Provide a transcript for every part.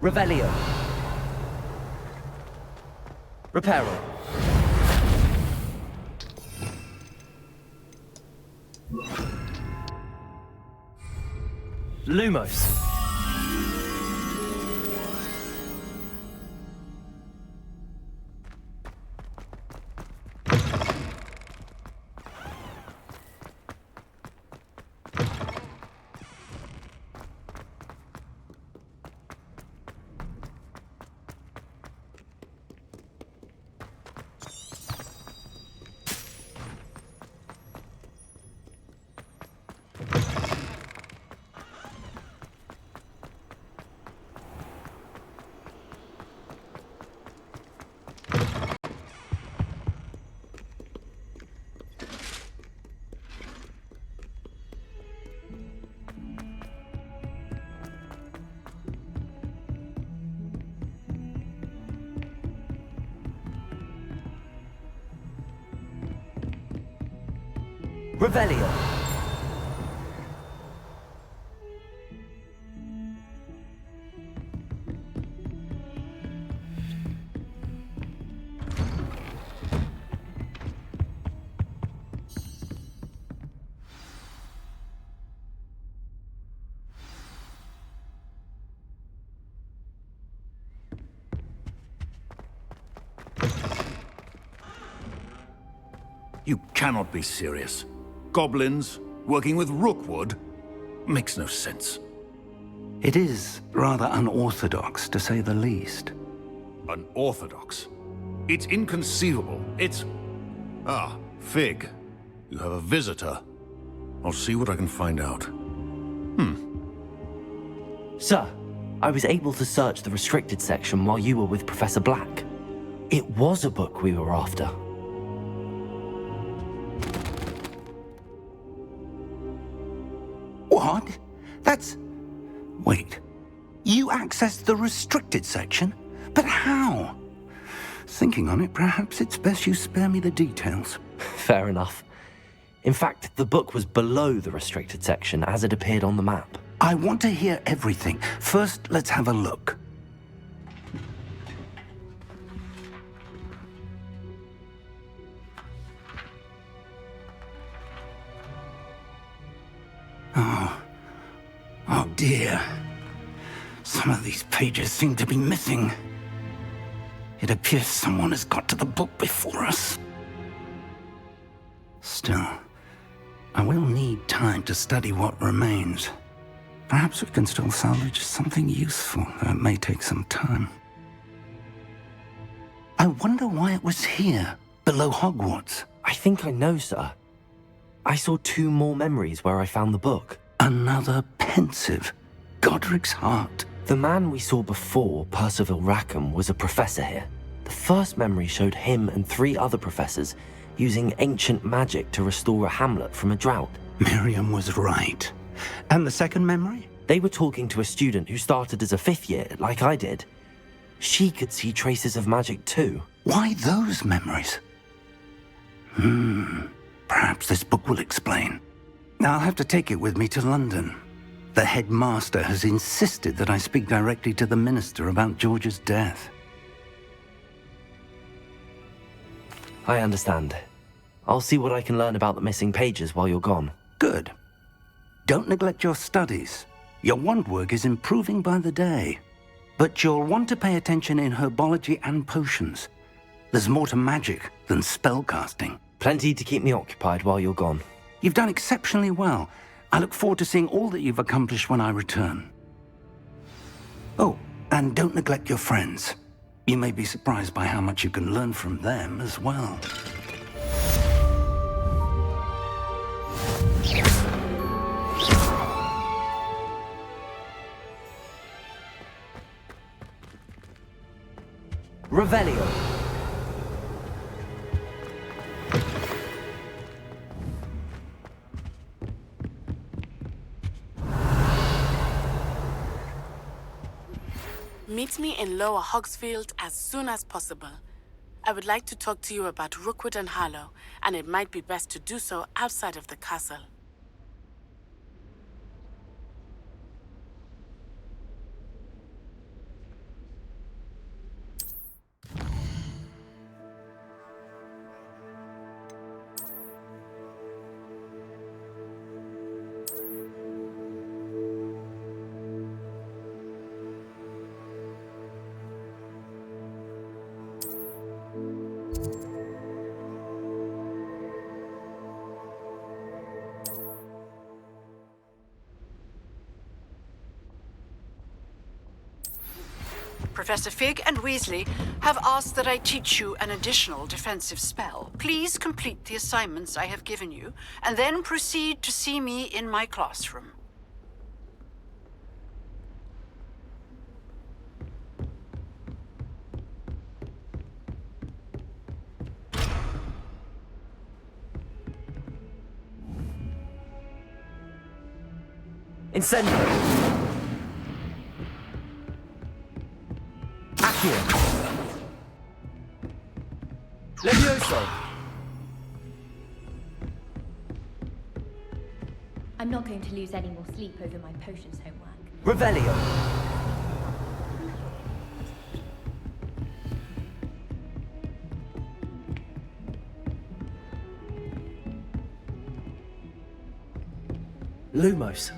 Revelio. Reparo. Lumos. Revelio. You cannot be serious. Goblins, working with Rookwood? Makes no sense. It is rather unorthodox, to say the least. Unorthodox? It's inconceivable. It's... Ah, Fig. You have a visitor. I'll see what I can find out. Sir, I was able to search the restricted section while you were with Professor Black. It was a book we were after. What? That's... Wait. You accessed the restricted section? But how? Thinking on it, perhaps it's best you spare me the details. Fair enough. In fact, the book was below the restricted section as it appeared on the map. I want to hear everything. First, let's have a look. Oh dear. Some of these pages seem to be missing. It appears someone has got to the book before us. Still, I will need time to study what remains. Perhaps we can still salvage something useful, though it may take some time. I wonder why it was here, below Hogwarts. I think I know, sir. I saw 2 more memories where I found the book. Another pensive. Godric's heart. The man we saw before, Percival Rackham, was a professor here. The first memory showed him and 3 other professors using ancient magic to restore a hamlet from a drought. Miriam was right. And the second memory? They were talking to a student who started as a 5th year, like I did. She could see traces of magic too. Why those memories? Perhaps this book will explain. Now I'll have to take it with me to London. The headmaster has insisted that I speak directly to the minister about George's death. I understand. I'll see what I can learn about the missing pages while you're gone. Good. Don't neglect your studies. Your wand work is improving by the day. But you'll want to pay attention in herbology and potions. There's more to magic than spellcasting. Plenty to keep me occupied while you're gone. You've done exceptionally well. I look forward to seeing all that you've accomplished when I return. Oh, and don't neglect your friends. You may be surprised by how much you can learn from them as well. Revelio. Meet me in Lower Hogsfield as soon as possible. I would like to talk to you about Rookwood and Harlow, and it might be best to do so outside of the castle. Professor Fig and Weasley have asked that I teach you an additional defensive spell. Please complete the assignments I have given you, and then proceed to see me in my classroom. Incendio! Accio! Levioso! I'm not going to lose any more sleep over my potions homework. Revelio! Lumos.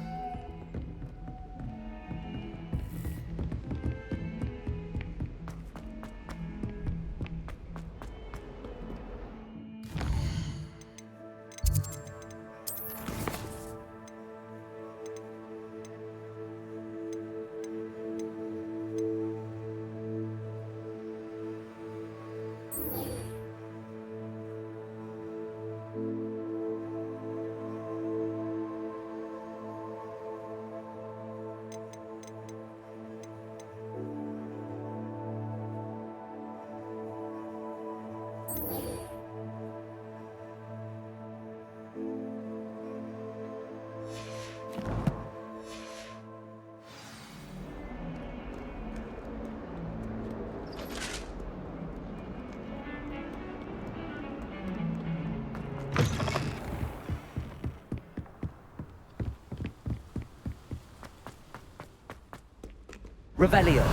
Revelio.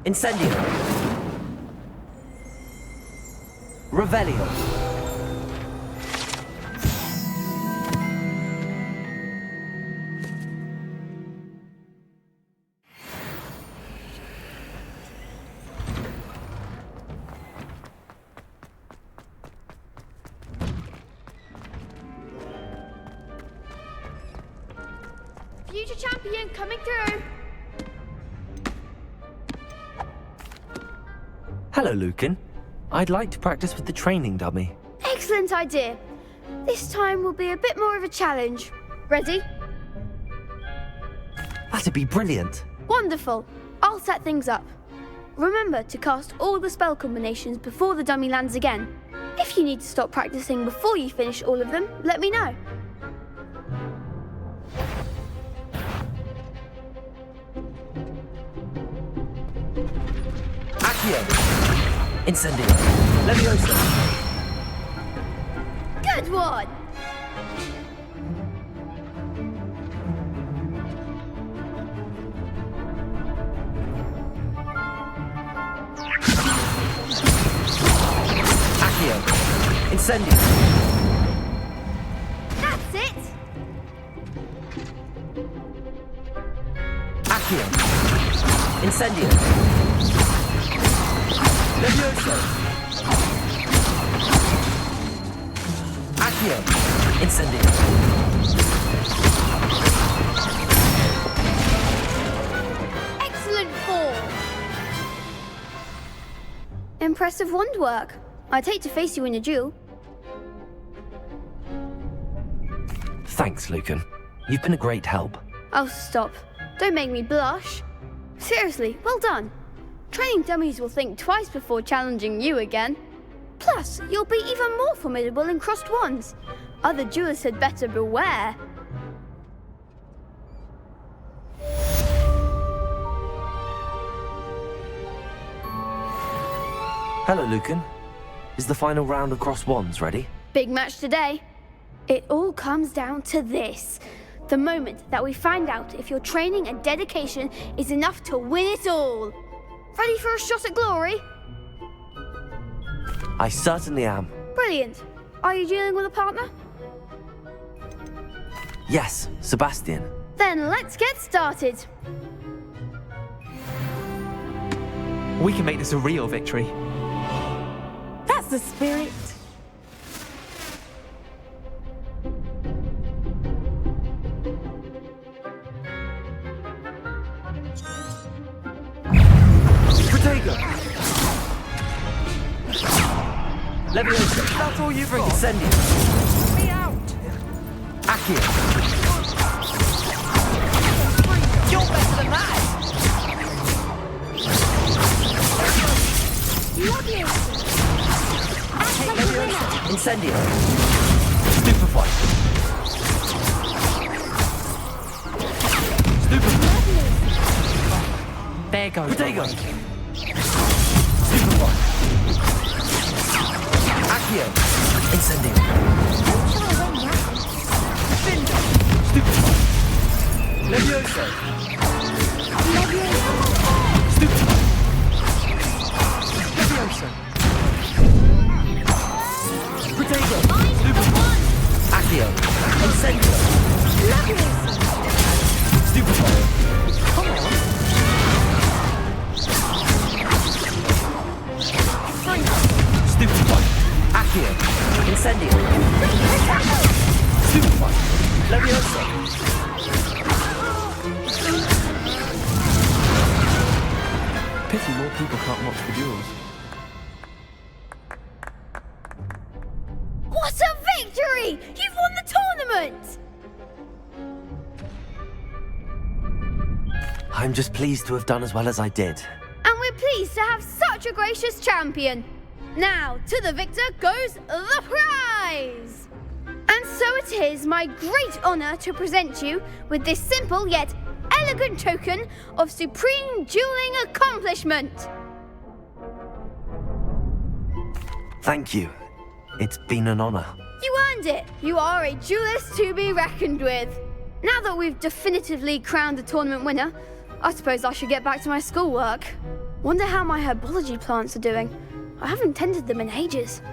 Incendio. Revelio. Future champion coming through! Hello, Lucan. I'd like to practice with the training dummy. Excellent idea. This time will be a bit more of a challenge. Ready? That'd be brilliant. Wonderful. I'll set things up. Remember to cast all the spell combinations before the dummy lands again. If you need to stop practicing before you finish all of them, let me know. Accio. Incendio. Levioso. Good one! Accio. Incendio. That's it! Accio. Incendio. Levioso. Accio. Incendio. Excellent form! Impressive wand work. I'd hate to face you in a duel. Thanks, Lucan. You've been a great help. Oh, stop. Don't make me blush. Seriously, well done. Training dummies will think twice before challenging you again. Plus, you'll be even more formidable in crossed wands. Other duelists had better beware. Hello, Lucan. Is the final round of cross wands ready? Big match today. It all comes down to this. The moment that we find out if your training and dedication is enough to win it all. Ready for a shot at glory? I certainly am. Brilliant. Are you dealing with a partner? Yes, Sebastian. Then let's get started. We can make this a real victory. That's the spirit. Protego! Leviosa! That's all you've got? Incendio! Me out! Accio! You're better than that! Incendio! Stupefy! Stupefy! There goes. Protego! Stupefy! Accio! Incendio! Stupefy! Leviosa! Stupefy! Leviosa! Protego! Stupefy! Accio! Incendio! Stupefy! Come on! Stupefy! Accio! Incendio! Stupefy! Leviosa! Pity more people can't watch the duels. What a victory! You've won the tournament! I'm just pleased to have done as well as I did. And we're pleased to have such a gracious champion. Now, to the victor goes the prize! And so it is my great honour to present you with this simple yet elegant token of supreme dueling accomplishment. Thank you. It's been an honor. You earned it. You are a duelist to be reckoned with. Now that we've definitively crowned the tournament winner, I suppose I should get back to my schoolwork. Wonder how my herbology plants are doing. I haven't tended them in ages.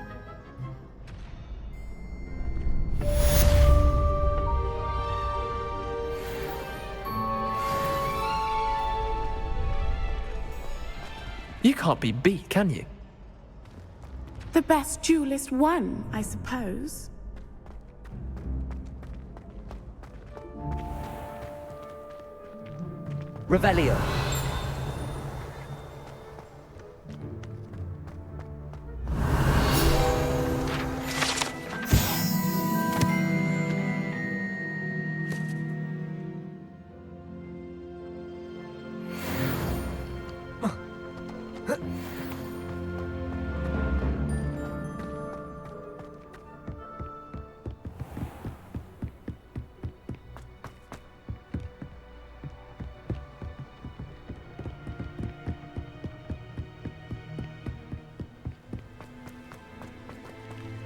You can't be beat, can you? The best duelist won, I suppose. Revelio.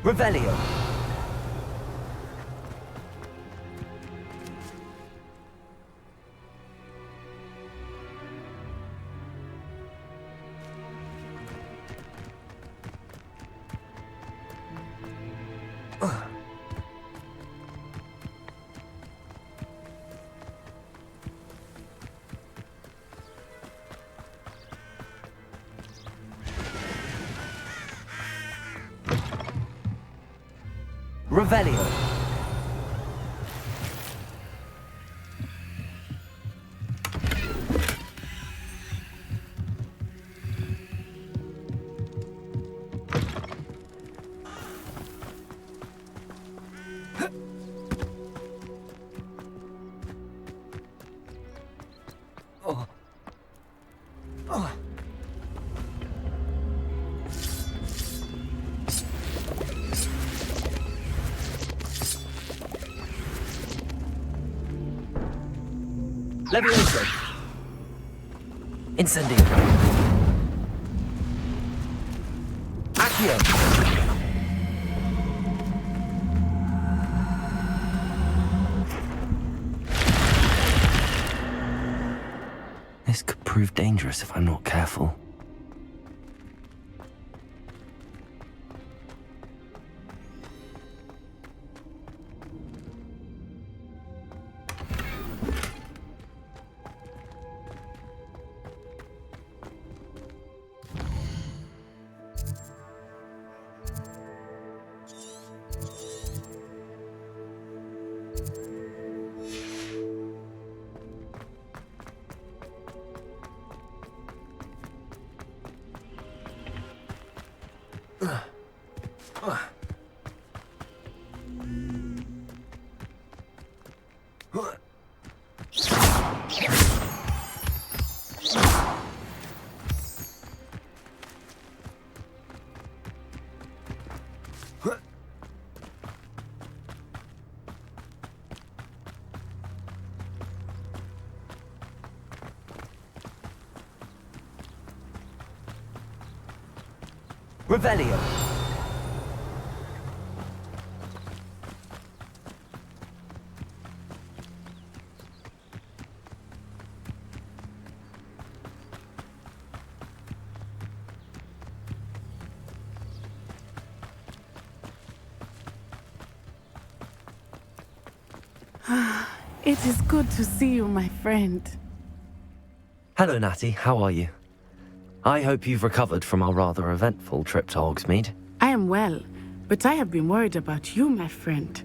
Revelio. Revelio. Leviosa. Incendio. Accio. This could prove dangerous if I'm not careful. Revelio. It is good to see you, my friend. Hello, Natty. How are you? I hope you've recovered from our rather eventful trip to Hogsmeade. I am well, but I have been worried about you, my friend.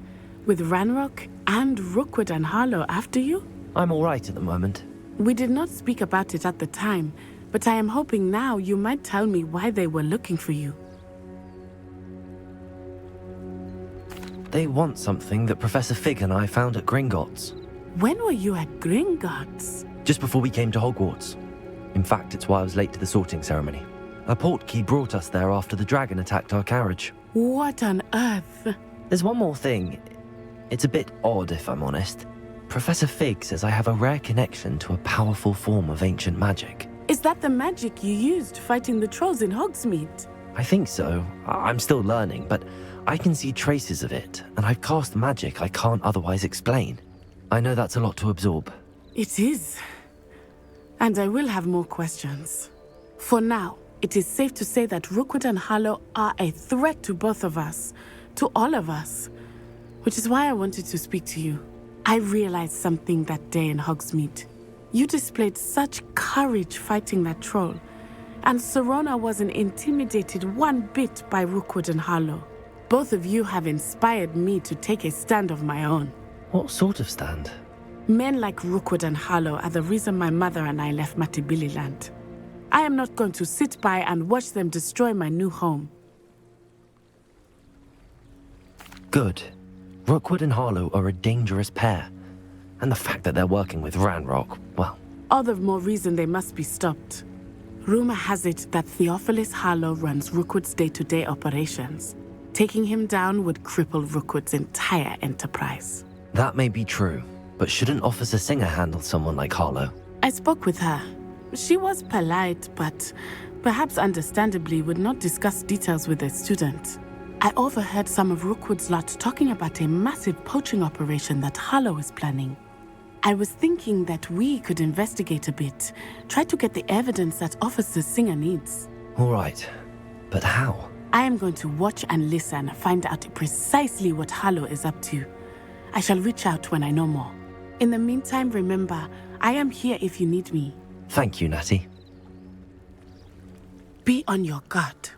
With Ranrock and Rookwood and Harlow after you? I'm all right at the moment. We did not speak about it at the time, but I am hoping now you might tell me why they were looking for you. They want something that Professor Fig and I found at Gringotts. When were you at Gringotts? Just before we came to Hogwarts. In fact, it's why I was late to the sorting ceremony. A portkey brought us there after the dragon attacked our carriage. What on earth? There's one more thing. It's a bit odd, if I'm honest. Professor Fig says I have a rare connection to a powerful form of ancient magic. Is that the magic you used fighting the trolls in Hogsmeade? I think so. I'm still learning, but I can see traces of it, and I've cast magic I can't otherwise explain. I know that's a lot to absorb. It is. And I will have more questions. For now, it is safe to say that Rookwood and Harlow are a threat to both of us, to all of us, which is why I wanted to speak to you. I realized something that day in Hogsmeade. You displayed such courage fighting that troll, and Serona wasn't intimidated one bit by Rookwood and Harlow. Both of you have inspired me to take a stand of my own. What sort of stand? Men like Rookwood and Harlow are the reason my mother and I left Matabeleland. I am not going to sit by and watch them destroy my new home. Good. Rookwood and Harlow are a dangerous pair. And the fact that they're working with Ranrock, well... All the more reason they must be stopped. Rumor has it that Theophilus Harlow runs Rookwood's day-to-day operations. Taking him down would cripple Rookwood's entire enterprise. That may be true, but shouldn't Officer Singer handle someone like Harlow? I spoke with her. She was polite, but perhaps understandably would not discuss details with a student. I overheard some of Rookwood's lot talking about a massive poaching operation that Harlow is planning. I was thinking that we could investigate a bit, try to get the evidence that Officer Singer needs. All right, but how? I am going to watch and listen, find out precisely what Harlow is up to. I shall reach out when I know more. In the meantime, remember, I am here if you need me. Thank you, Natty. Be on your guard.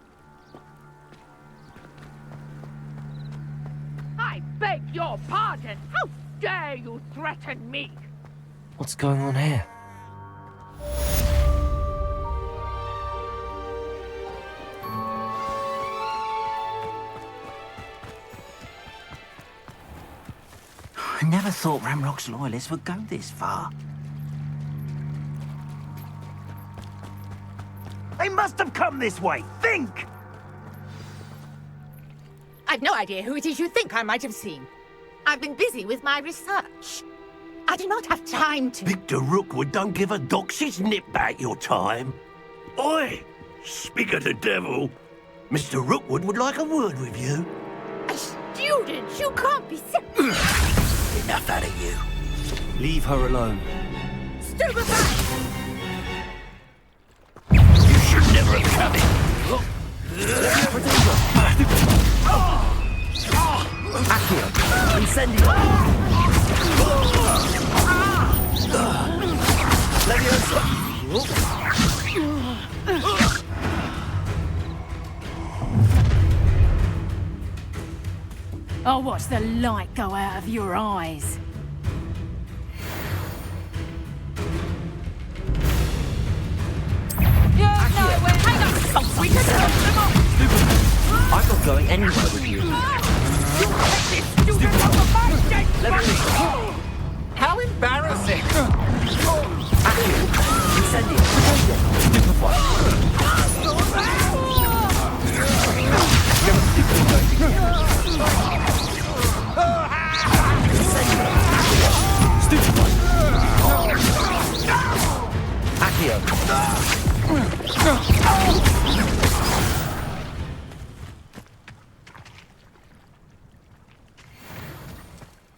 I beg your pardon! How dare you threaten me? What's going on here? I never thought Ranrock's loyalists would go this far. They must have come this way! Think! I've no idea who it is you think I might have seen. I've been busy with my research. I do not have time to... Victor Rookwood don't give a doxy's nip back your time. Oi! Speak of the devil. Mr. Rookwood would like a word with you. A student? You can't be serious. Enough out of you. Leave her alone. Stupefy! You should never have come in. Accio! Incendio! Leviosa! I'll watch the light go out of your eyes. You're nowhere. Hang on! We can help them up! going anywhere with you. Let me. How embarrassing! Incendio.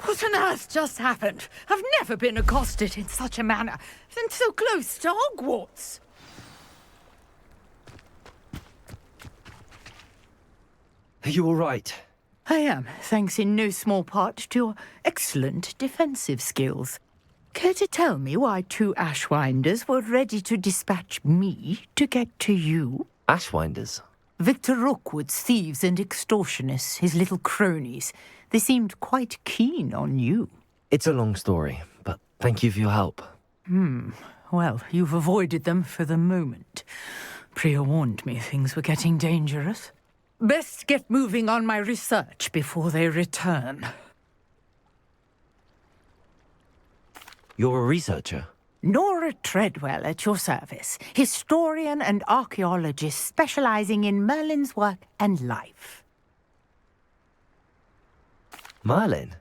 What on earth just happened? I've never been accosted in such a manner, and so close to Hogwarts. Are you all right? I am, thanks in no small part to your excellent defensive skills. Care to tell me why 2 Ashwinders were ready to dispatch me to get to you? Ashwinders? Victor Rookwood's thieves and extortionists, his little cronies. They seemed quite keen on you. It's a long story, but thank you for your help. Well, you've avoided them for the moment. Priya warned me things were getting dangerous. Best get moving on my research before they return. You're a researcher? Nora Treadwell at your service, historian and archaeologist specializing in Merlin's work and life. Merlin?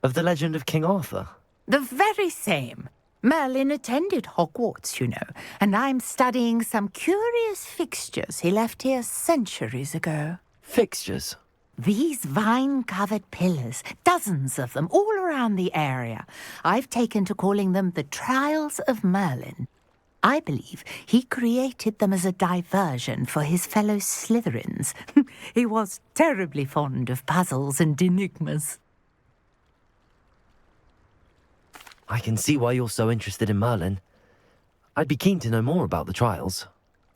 Of the legend of King Arthur? The very same. Merlin attended Hogwarts, you know, and I'm studying some curious fixtures he left here centuries ago. Fixtures? These vine-covered pillars, dozens of them, all around the area. I've taken to calling them the Trials of Merlin. I believe he created them as a diversion for his fellow Slytherins. He was terribly fond of puzzles and enigmas. I can see why you're so interested in Merlin. I'd be keen to know more about the trials.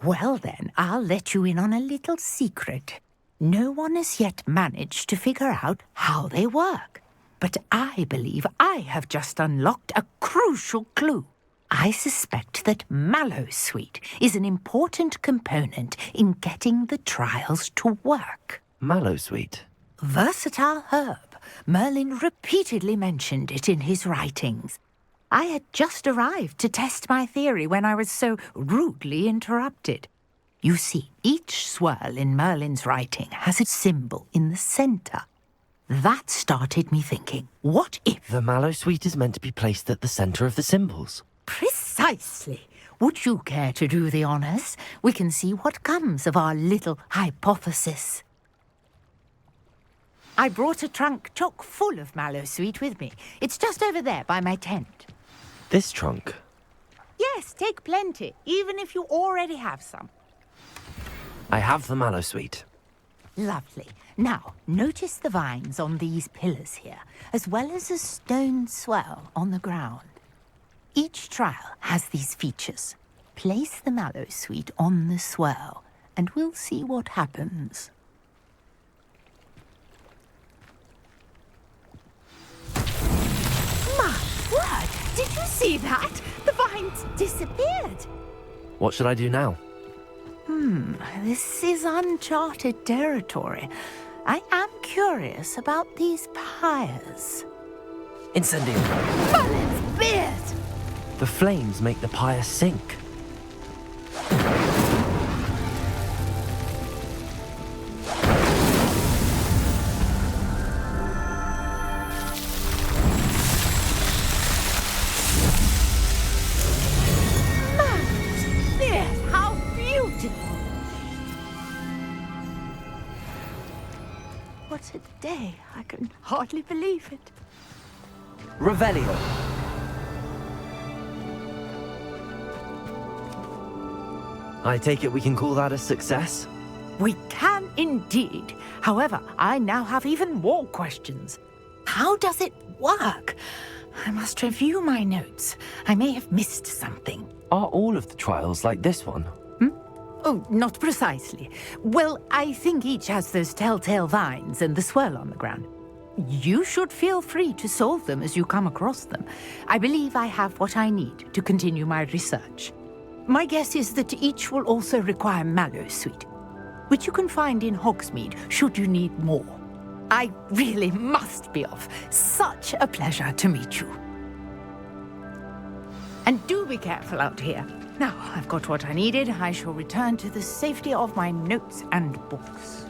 Well then, I'll let you in on a little secret. No one has yet managed to figure out how they work. But I believe I have just unlocked a crucial clue. I suspect that Mallowsweet is an important component in getting the trials to work. Mallowsweet? Versatile herb. Merlin repeatedly mentioned it in his writings. I had just arrived to test my theory when I was so rudely interrupted. You see, each swirl in Merlin's writing has a symbol in the centre. That started me thinking, what if... The Mallowsweet is meant to be placed at the centre of the symbols. Precisely. Would you care to do the honours? We can see what comes of our little hypothesis. I brought a trunk chock full of Mallowsweet with me. It's just over there by my tent. This trunk? Yes, take plenty, even if you already have some. I have the Mallowsweet. Lovely. Now, notice the vines on these pillars here, as well as a stone swell on the ground. Each trial has these features. Place the Mallowsweet on the swell, and we'll see what happens. My word! Did you see that? The vines disappeared. What should I do now? This is uncharted territory. I am curious about these pyres. Incendio. Merlin's beard! The flames make the pyre sink. Merlin's beard! How beautiful! What a day. I can hardly believe it. Revelio. I take it we can call that a success? We can indeed. However, I now have even more questions. How does it work? I must review my notes. I may have missed something. Are all of the trials like this one? Oh, not precisely. Well, I think each has those telltale vines and the swirl on the ground. You should feel free to solve them as you come across them. I believe I have what I need to continue my research. My guess is that each will also require Mallowsweet. which you can find in Hogsmeade should you need more. I really must be off. Such a pleasure to meet you. And do be careful out here. Now, I've got what I needed. I shall return to the safety of my notes and books.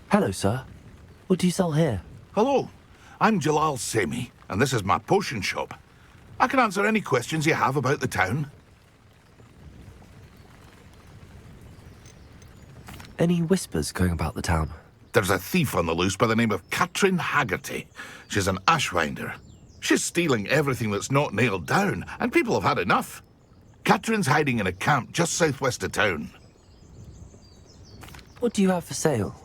Hello, sir. What do you sell here? Hello, I'm Jalal Semi, and this is my potion shop. I can answer any questions you have about the town. Any whispers going about the town? There's a thief on the loose by the name of Katrin Haggerty. She's an ashwinder. She's stealing everything that's not nailed down, and people have had enough. Katrin's hiding in a camp just southwest of town. What do you have for sale?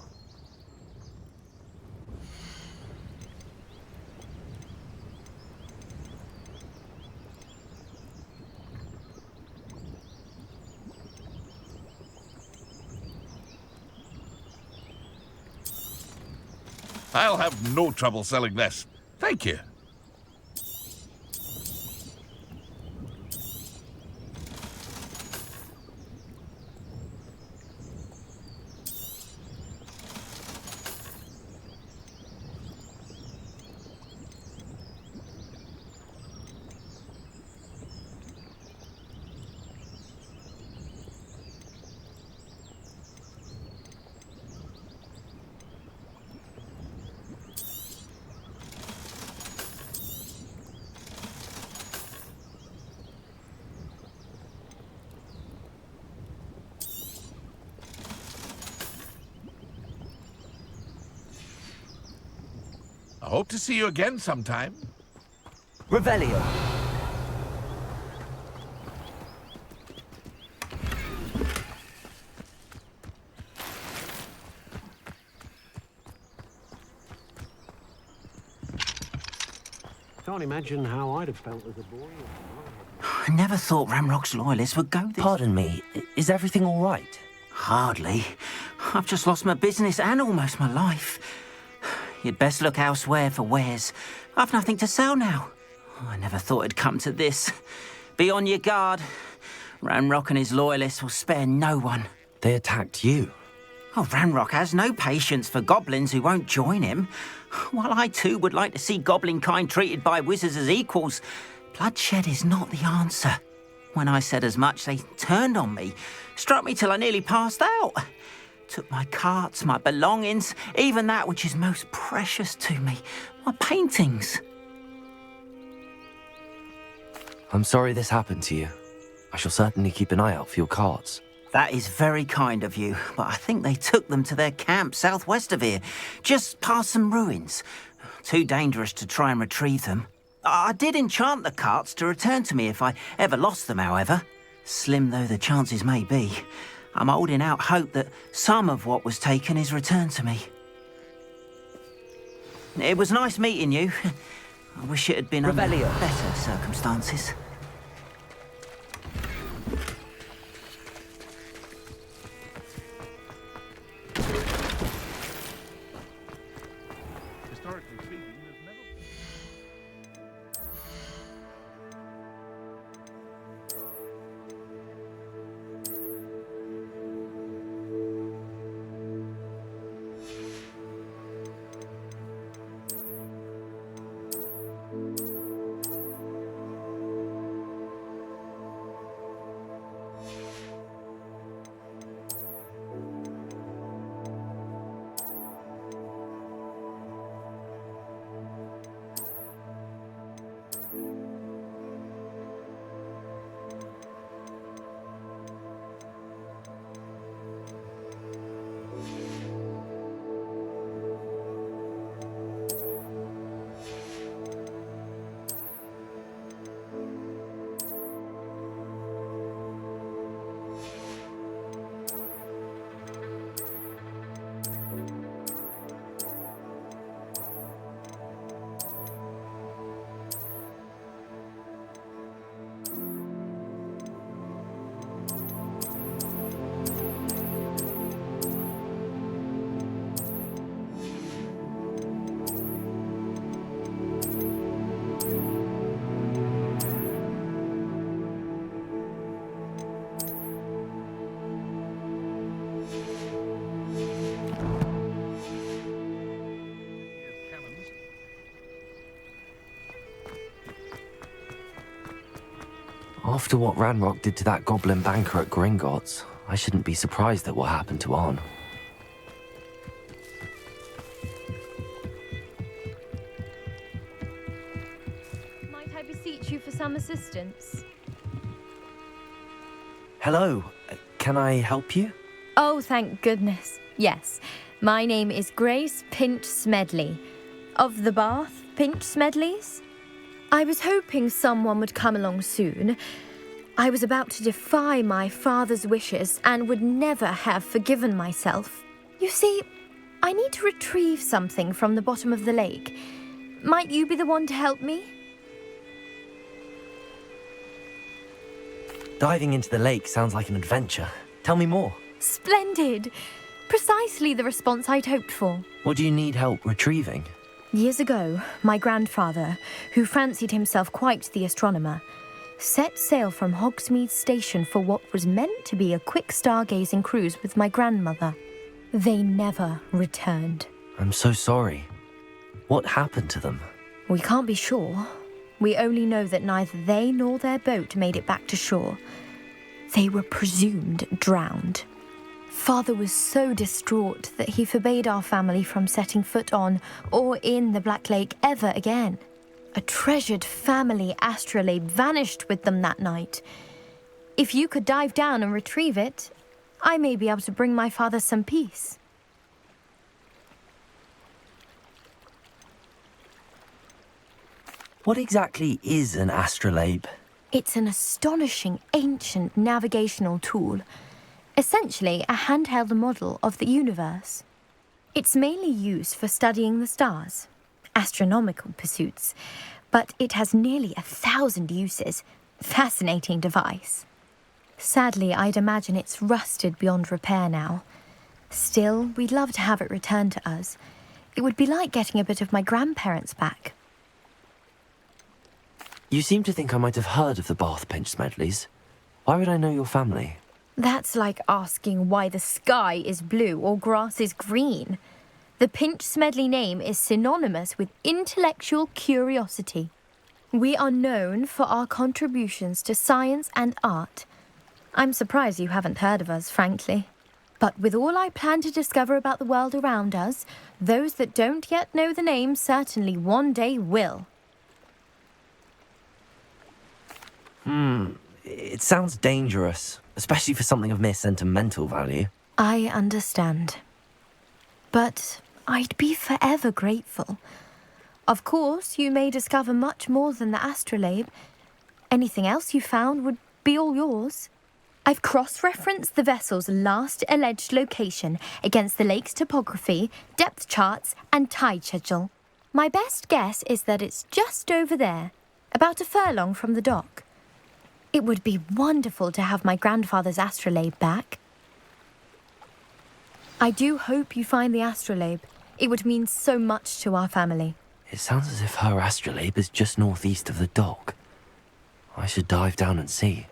I'll have no trouble selling this. Thank you. I hope to see you again sometime. Revelio. Can't imagine how I'd have felt as a boy. I never thought Ramrock's loyalists would go this... Pardon me, is everything all right? Hardly. I've just lost my business and almost my life. You'd best look elsewhere for wares. I've nothing to sell now. I never thought it'd come to this. Be on your guard. Ranrock and his loyalists will spare no one. They attacked you. Oh, Ranrock has no patience for goblins who won't join him. While I too would like to see goblin kind treated by wizards as equals, bloodshed is not the answer. When I said as much, they turned on me, struck me till I nearly passed out. Took my carts, my belongings, even that which is most precious to me, my paintings. I'm sorry this happened to you. I shall certainly keep an eye out for your carts. That is very kind of you, but I think they took them to their camp southwest of here, just past some ruins. Too dangerous to try and retrieve them. I did enchant the carts to return to me if I ever lost them, however. Slim though the chances may be, I'm holding out hope that some of what was taken is returned to me. It was nice meeting you. I wish it had been under better circumstances. Historically speaking, there's never... After what Ranrock did to that goblin banker at Gringotts, I shouldn't be surprised at what happened to Arn. Might I beseech you for some assistance? Hello, can I help you? Oh, thank goodness. Yes. My name is Grace Pinch Smedley. Of the Bath Pinch Smedleys? I was hoping someone would come along soon. I was about to defy my father's wishes and would never have forgiven myself. You see, I need to retrieve something from the bottom of the lake. Might you be the one to help me? Diving into the lake sounds like an adventure. Tell me more. Splendid! Precisely the response I'd hoped for. What do you need help retrieving? Years ago, my grandfather, who fancied himself quite the astronomer, set sail from Hogsmeade Station for what was meant to be a quick stargazing cruise with my grandmother. They never returned. I'm so sorry. What happened to them? We can't be sure. We only know that neither they nor their boat made it back to shore. They were presumed drowned. Father was so distraught that he forbade our family from setting foot on or in the Black Lake ever again. A treasured family astrolabe vanished with them that night. If you could dive down and retrieve it, I may be able to bring my father some peace. What exactly is an astrolabe? It's an astonishing ancient navigational tool. Essentially a handheld model of the universe. It's mainly used for studying the stars, astronomical pursuits, but it has nearly 1,000 uses. Fascinating device. Sadly, I'd imagine it's rusted beyond repair now. Still, we'd love to have it returned to us. It would be like getting a bit of my grandparents back. You seem to think I might have heard of the Bath Pinch Smedleys. Why would I know your family? That's like asking why the sky is blue or grass is green. The Pinch Smedley name is synonymous with intellectual curiosity. We are known for our contributions to science and art. I'm surprised you haven't heard of us, frankly. But with all I plan to discover about the world around us, those that don't yet know the name certainly one day will. It sounds dangerous, especially for something of mere sentimental value. I understand. But I'd be forever grateful. Of course, you may discover much more than the astrolabe. Anything else you found would be all yours. I've cross-referenced the vessel's last alleged location against the lake's topography, depth charts, and tide schedule. My best guess is that it's just over there, about a furlong from the dock. It would be wonderful to have my grandfather's astrolabe back. I do hope you find the astrolabe. It would mean so much to our family. It sounds as if her astrolabe is just northeast of the dock. I should dive down and see.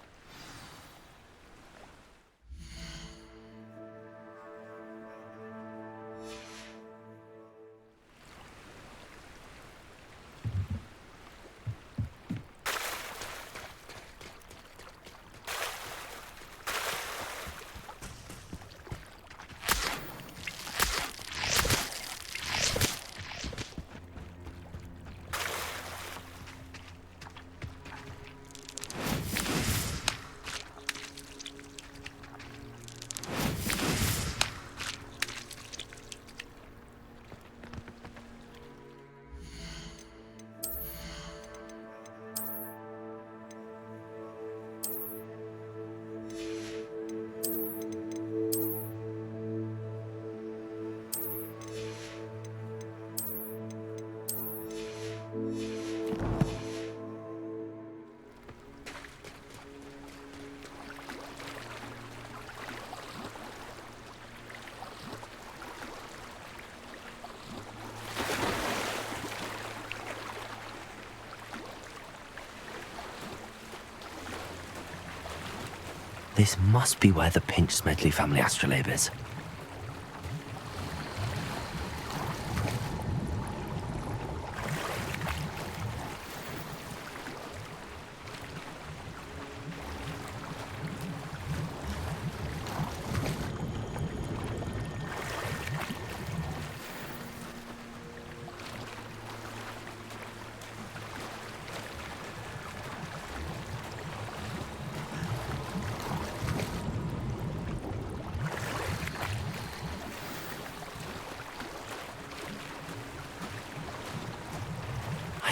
This must be where the Pinch Smedley family astrolabe is.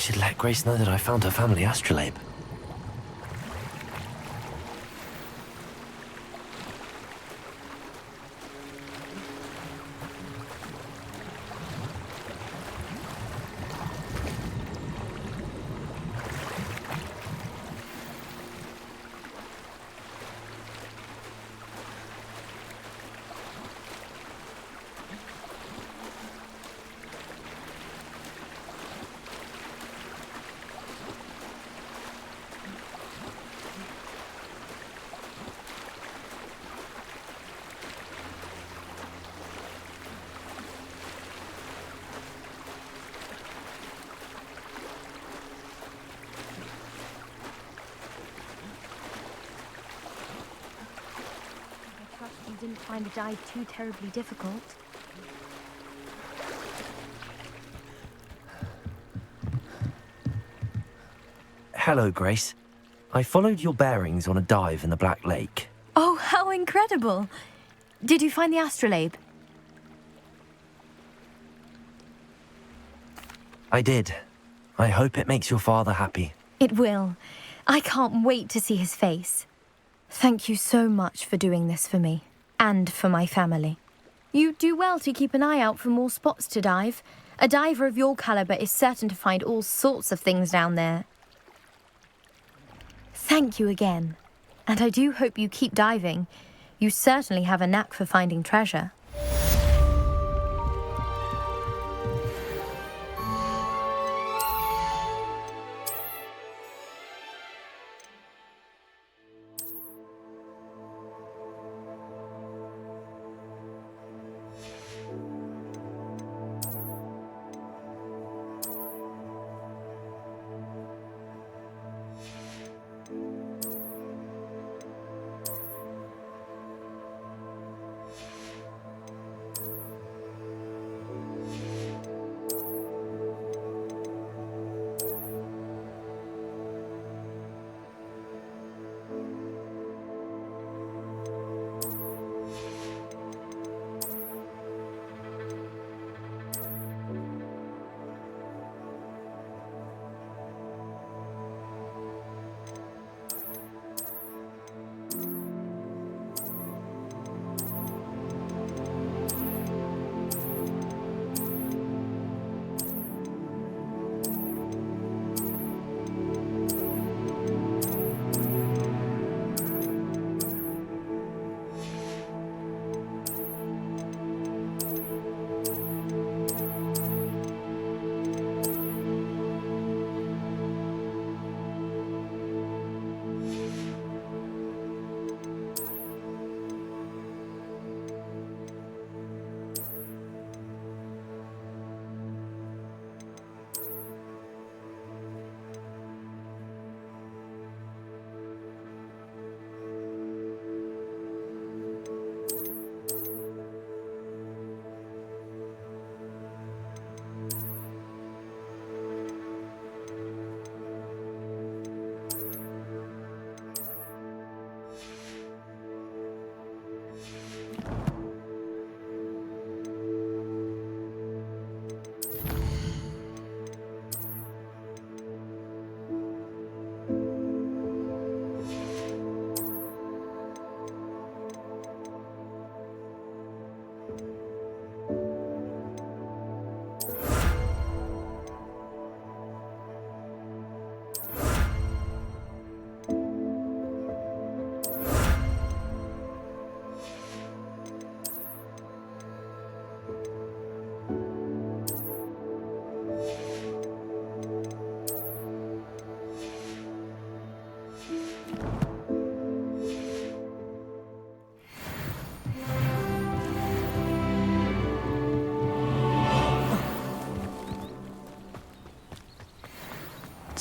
should let Grace know that I found her family astrolabe. You didn't find the dive too terribly difficult. Hello, Grace. I followed your bearings on a dive in the Black Lake. Oh, how incredible! Did you find the astrolabe? I did. I hope it makes your father happy. It will. I can't wait to see his face. Thank you so much for doing this for me, and for my family. You do well to keep an eye out for more spots to dive. A diver of your caliber is certain to find all sorts of things down there. Thank you again. And I do hope you keep diving. You certainly have a knack for finding treasure.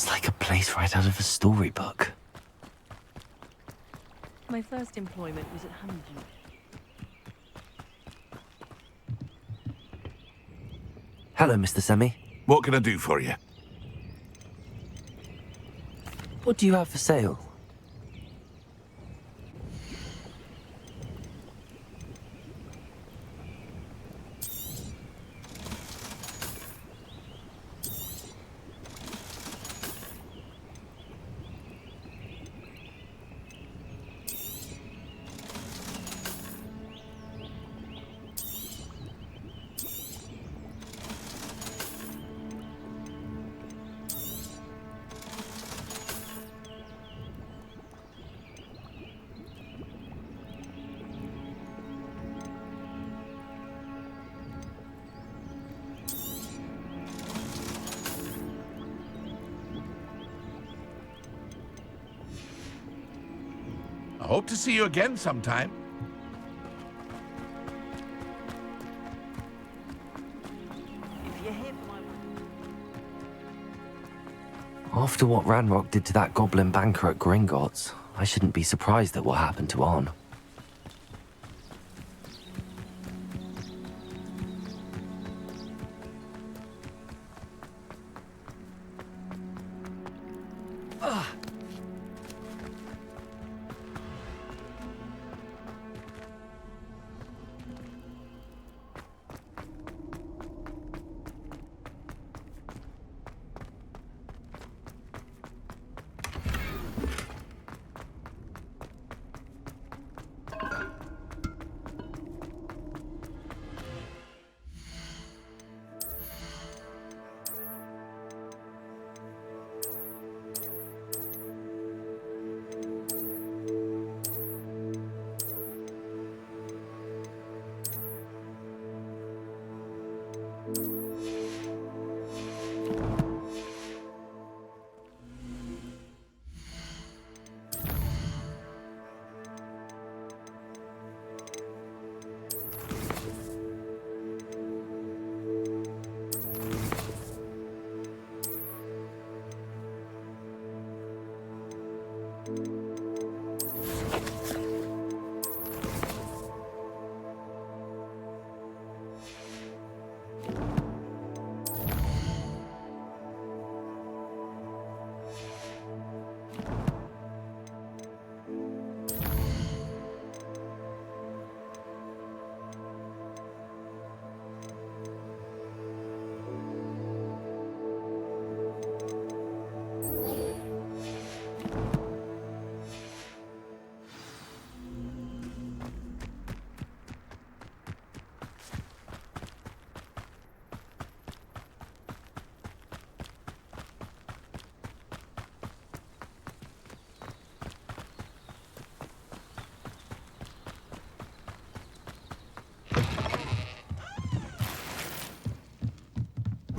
It's like a place right out of a storybook. My first employment was at Honeydew. Hello, Mr. Semi. What can I do for you? What do you have for sale? I hope to see you again sometime. If you're here for my... After what Ranrock did to that goblin banker at Gringotts, I shouldn't be surprised at what happened to Arn.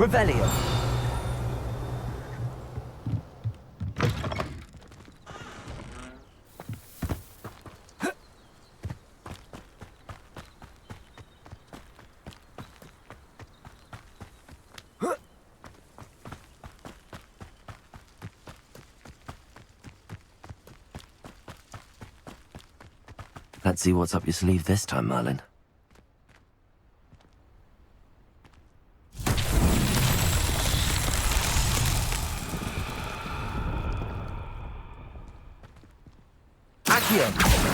Revelio. Let's see what's up your sleeve this time, Merlin. Accio.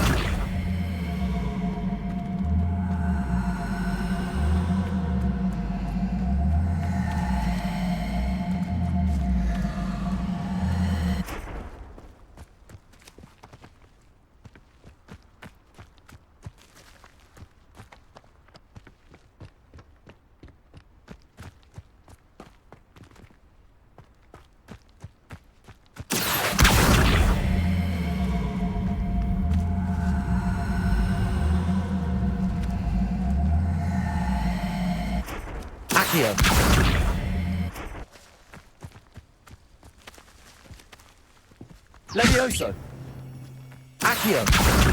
Accio. Levioso. Accio.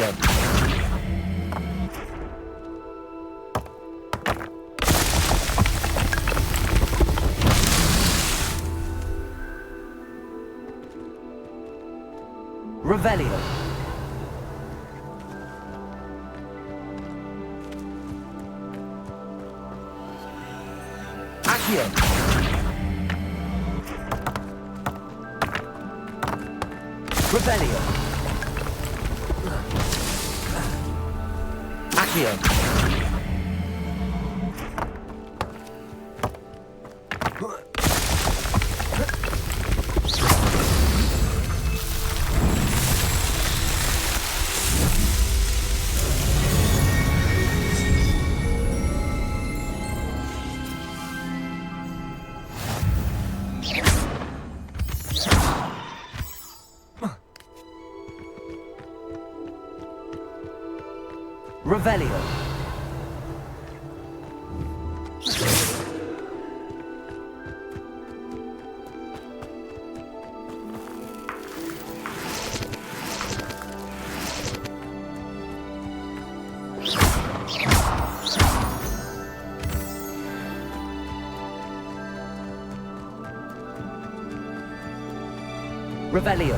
Accio. Revelio. Accio. Revelio. Accio. Revelio. Revelio.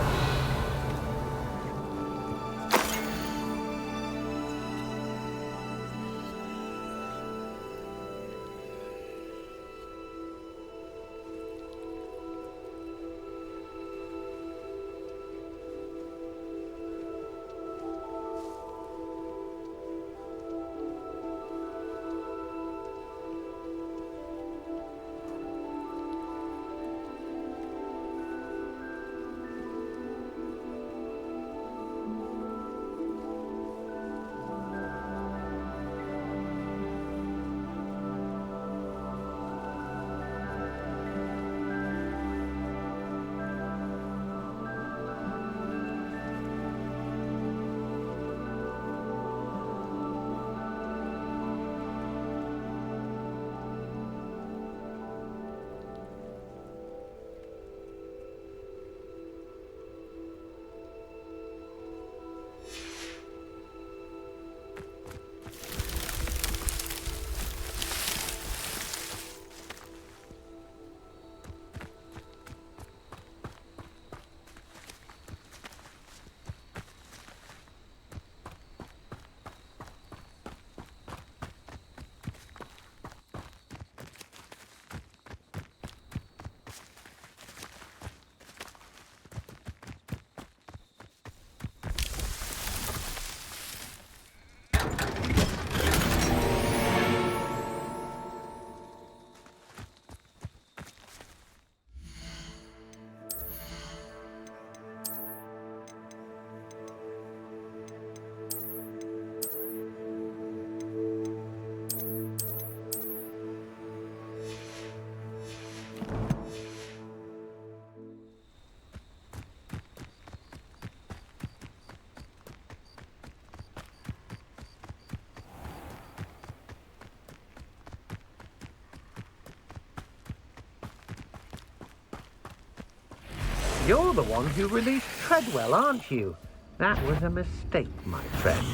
You're the one who released Treadwell, aren't you? That was a mistake, my friend.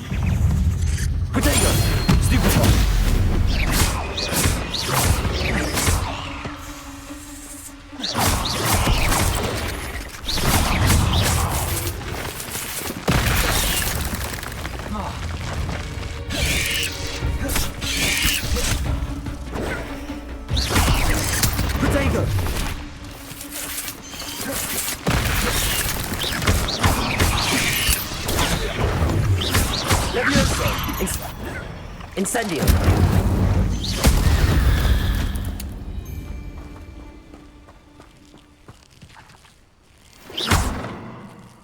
Potato! Stupid one! Potato! Incendio.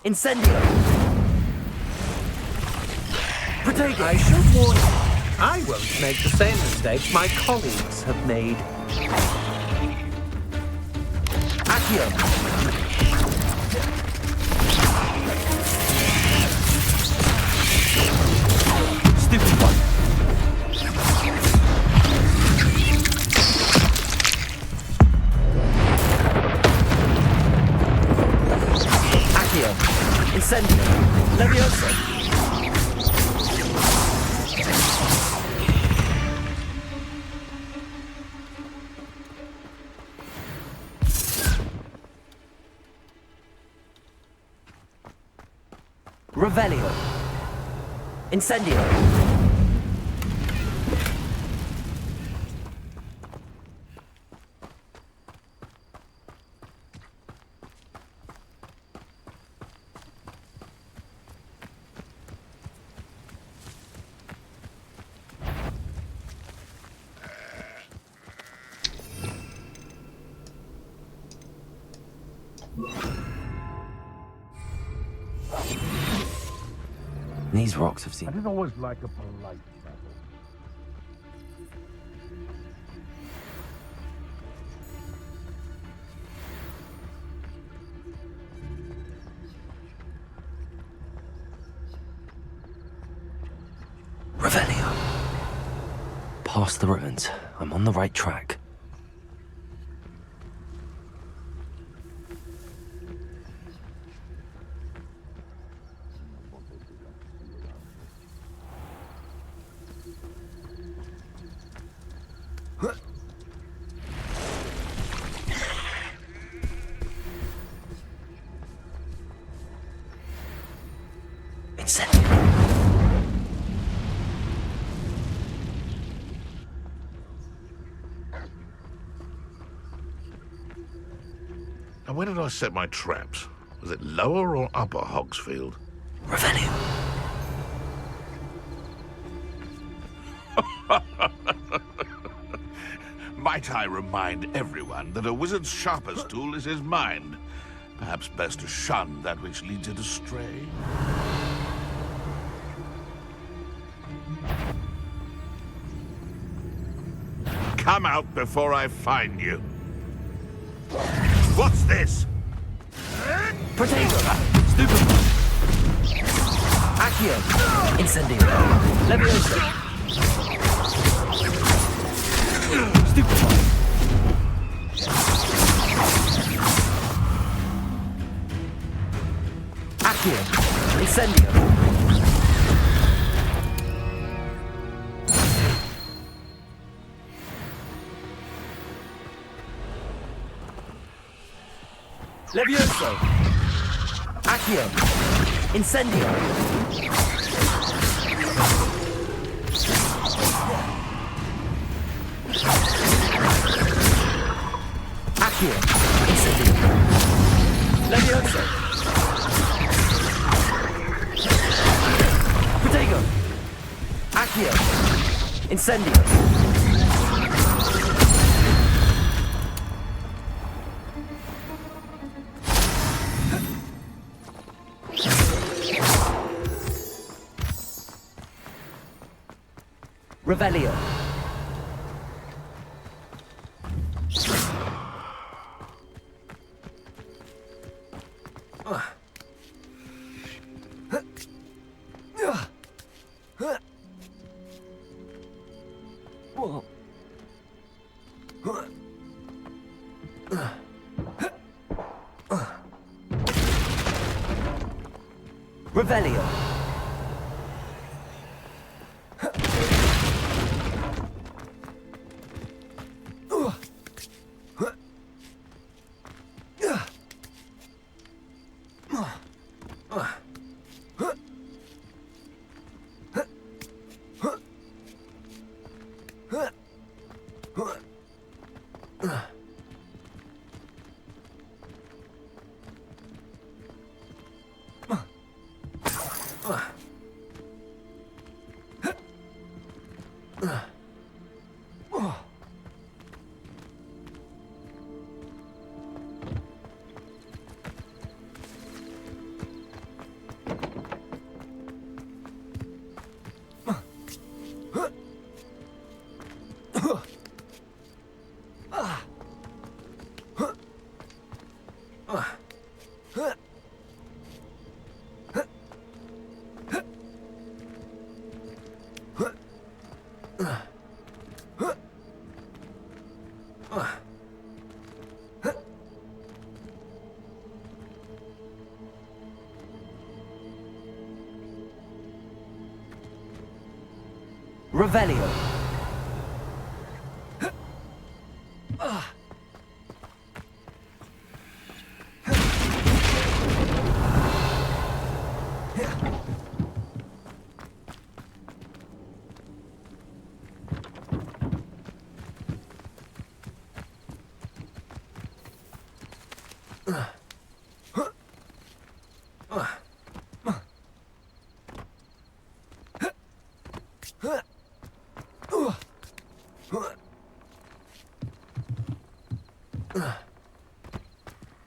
Incendio. Potato. I should warn you, I won't make the same mistakes my colleagues have made. Accio. Stupid one. Accio. Incendio. Levioso. Revelio. Incendio. These rocks have seen. I didn't always like a polite battle. Revelio. Past the ruins. I'm on the right track. Now, where did I set my traps? Was it lower or upper Hogsfield? Revelio. Might I remind everyone that a wizard's sharpest tool is his mind? Perhaps best to shun that which leads it astray. Come out before I find you. What's this? Protego. Stupid. Accio. Incendio. Leviosa. Stupefy. Accio. Incendio. Levioso. Accio. Incendio. Accio. Incendio. Levioso. Protego. Accio. Incendio. Revelio. Revelio. Revelio.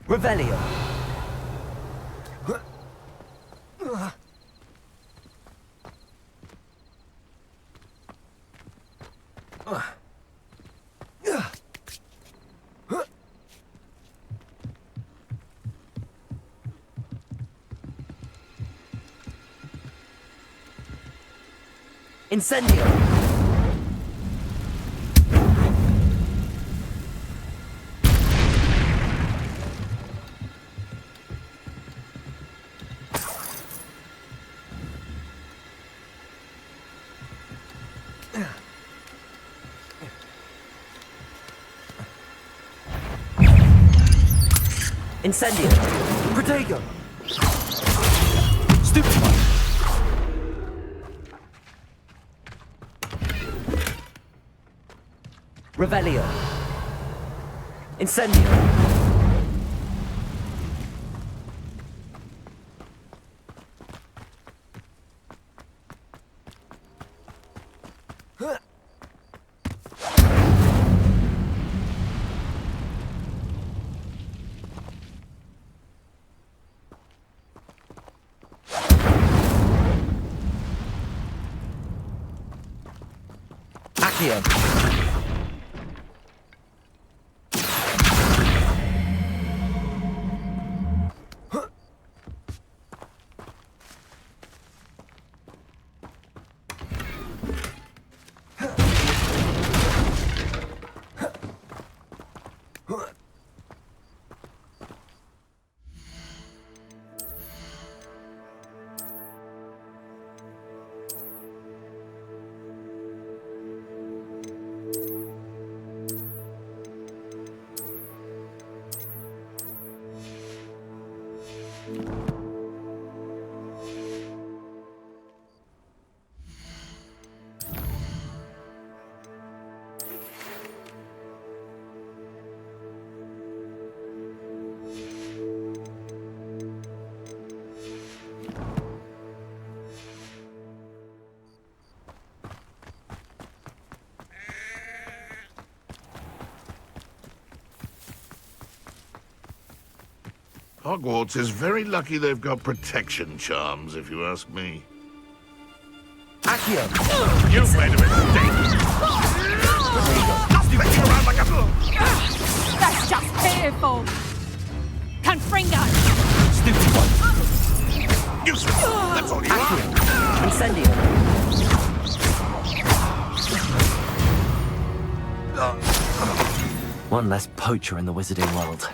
Revelio. Incendio. Incendio. Protego. Stupefy. Revelio. Incendio. Accio. Hogwarts is very lucky they've got protection charms, if you ask me. Accio. You've made a mistake! Spinning around like a... That's just pitiful! Confringo! Stupid one. Useless! That's all you are! Incendio. One less poacher in the wizarding world.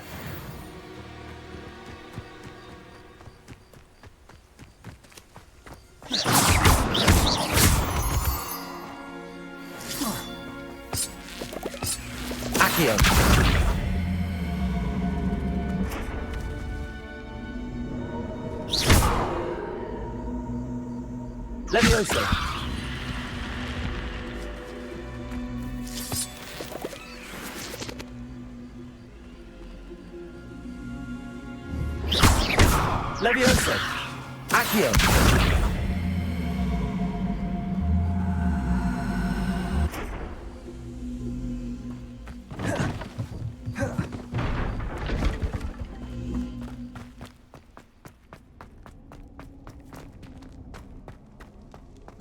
Accio. Levioso. Levioso. Accio.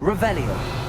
Revelio.